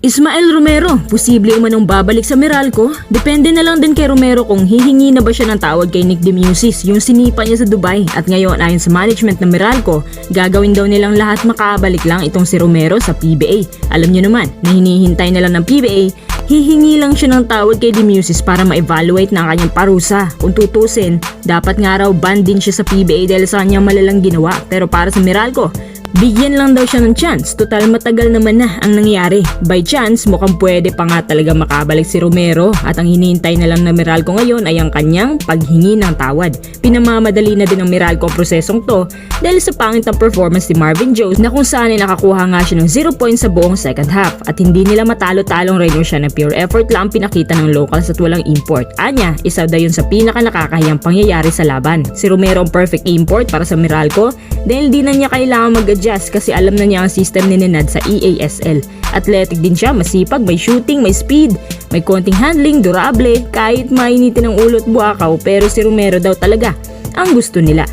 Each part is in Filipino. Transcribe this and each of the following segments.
Ismael Romero, posible umanong babalik sa Meralco? Depende na lang din kay Romero kung hihingi na ba siya ng tawad kay Nick Demusis, yung sinipa niya sa Dubai. At ngayon ayon sa management ng Meralco, gagawin daw nilang lahat makabalik lang itong si Romero sa PBA. Alam niyo naman na hinihintay na lang ng PBA, hihingi lang siya ng tawad kay Demusis para ma-evaluate na ang kanyang parusa. Kung tutusin, dapat nga raw ban din siya sa PBA dahil sa kanyang malalang ginawa. Pero para sa Meralco, bigyan lang daw siya ng chance, total matagal naman na ang nangyari. By chance, mukhang pwede pa nga talaga makabalik si Romero at ang hinihintay na lang ng Meralco ngayon ay ang kanyang paghingi ng tawad. Pinamamadali na din ng Meralco ang prosesong to dahil sa pangit ng performance ni Marvin Jones na kung saan ay nakakuha nga siya ng 0 points sa buong second half at hindi nila matalo-talong rin siya na pure effort lang pinakita ng locals at walang import. Anya, isa daw yun sa pinaka nakakahiyang pangyayari sa laban. Si Romero ang perfect import para sa Meralco dahil di na niya kailangan mag-adjust kasi alam na niya ang system ni Nenad sa EASL. Athletic din siya, masipag, may shooting, may speed, may konting handling, durable, kahit mainitin ang ulo at buakaw, pero si Romero daw talaga ang gusto nila.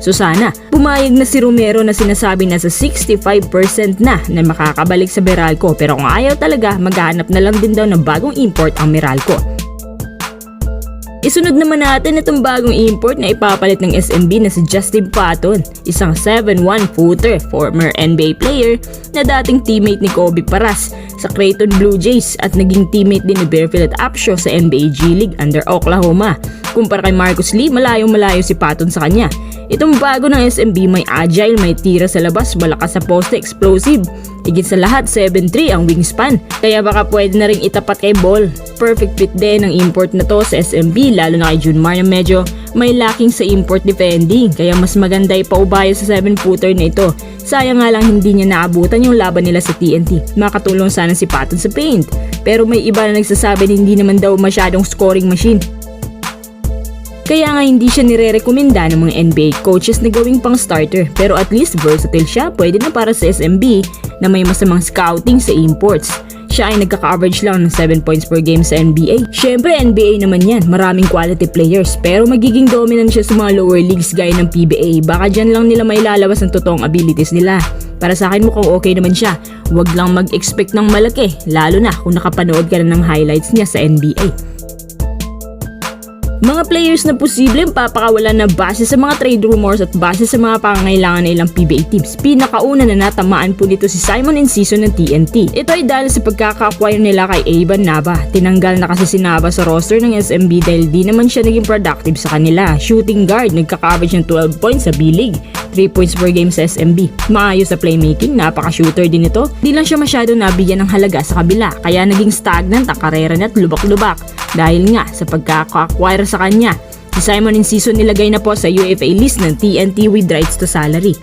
So sana, pumayag na si Romero na sinasabi na sa 65% na makakabalik sa Meralco, pero kung ayaw talaga, maghahanap na lang din daw ng bagong import ang Meralco. Isunod naman natin itong bagong import na ipapalit ng SMB na si Justin Patton, isang 7'1" footer, former NBA player na dating teammate ni Kobe Paras sa Creighton Blue Jays at naging teammate din ni Bearfield Upshaw sa NBA G League under Oklahoma. Kumpara kay Marcus Lee, malayong-malayo si Patton sa kanya. Itong bago ng SMB may agile, may tira sa labas, malakas sa poste, explosive. Higit sa lahat, 7'3" ang wingspan, kaya baka pwede na ring itapat kay Ball. Perfect fit din ang import na to sa SMB, lalo na kay Junmar na medyo may lacking sa import defending, kaya mas maganda ipaubayo sa 7-footer na ito. Sayang nga lang hindi niya naabutan yung laban nila sa TNT. Makatulong sana si Patton sa paint, pero may iba na nagsasabi na hindi naman daw masyadong scoring machine. Kaya nga hindi siya nire-rekomenda ng mga NBA coaches na gawing pang starter, pero at least versatile siya, pwede na para sa SMB na may masamang scouting sa imports. Siya ay nagkaka-average lang ng 7 points per game sa NBA. Syempre NBA naman yan, maraming quality players, pero magiging dominant siya sa mga lower leagues gaya ng PBA. Baka dyan lang nila may lalabas ang totoong abilities nila. Para sa akin mukhang okay naman siya, huwag lang mag-expect ng malaki, lalo na kung nakapanood ka na ng highlights niya sa NBA. Mga players na posibleng papakawalan na base sa mga trade rumors at base sa mga pangangailangan ng ilang PBA teams. Pinakauna na natamaan po dito si Simon Enciso ng TNT. Ito ay dahil sa pagkaka-acquire nila kay Evan Nava. Tinanggal na kasi si Nava sa roster ng SMB dahil di naman siya naging productive sa kanila. Shooting guard, nagkaka-average ng 12 points sa B-League, 3 points per game sa SMB. Maayos sa playmaking, napaka-shooter din ito. Di lang siya masyado nabigyan ng halaga sa kabila, kaya naging stagnant ang karera niya at lubak-lubak. Dahil nga sa pagkaka-acquire sa kanya, si Simon Enciso nilagay na po sa UFA list ng TNT with rights to salary.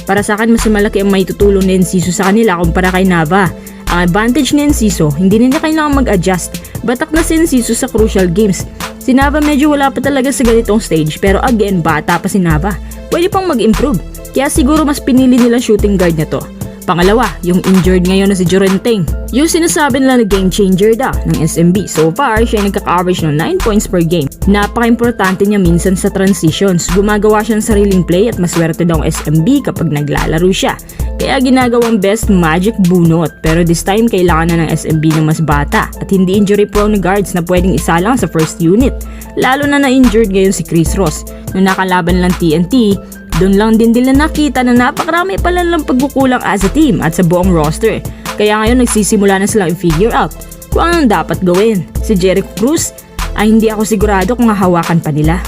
Para sa akin, mas malaki ang maitutulong ni Enciso sa kanila kumpara kay Nava. Ang advantage ni Enciso, hindi na niya kailangan mag-adjust. Batak na si Enciso sa crucial games. Si Nava medyo wala pa talaga sa ganitong stage, pero again, bata pa si Nava. Pwede pang mag-improve, kaya siguro mas pinili nila shooting guard na to. Pangalawa, yung injured ngayon na si Jorenteng. Yung sinasabi nila na game changer daw ng SMB. So far, siya ay nagkaka-average ng 9 points per game. Napaka-importante niya minsan sa transitions. Gumagawa siya ng sariling play at maswerte daw ang SMB kapag naglalaro siya. Kaya ginagawang best magic bunot. Pero this time, kailangan na ng SMB ng mas bata at hindi injury prone na guards na pwedeng isa lang sa first unit. Lalo na na-injured ngayon si Chris Ross. Nung nakalaban lang TNT, doon lang din nila nakita na napakarami pala lang pagkukulang as a team at sa buong roster. Kaya ngayon nagsisimula na silang i-figure out kung anong dapat gawin. Si Jericho Cruz ay hindi ako sigurado kung hahawakan pa nila.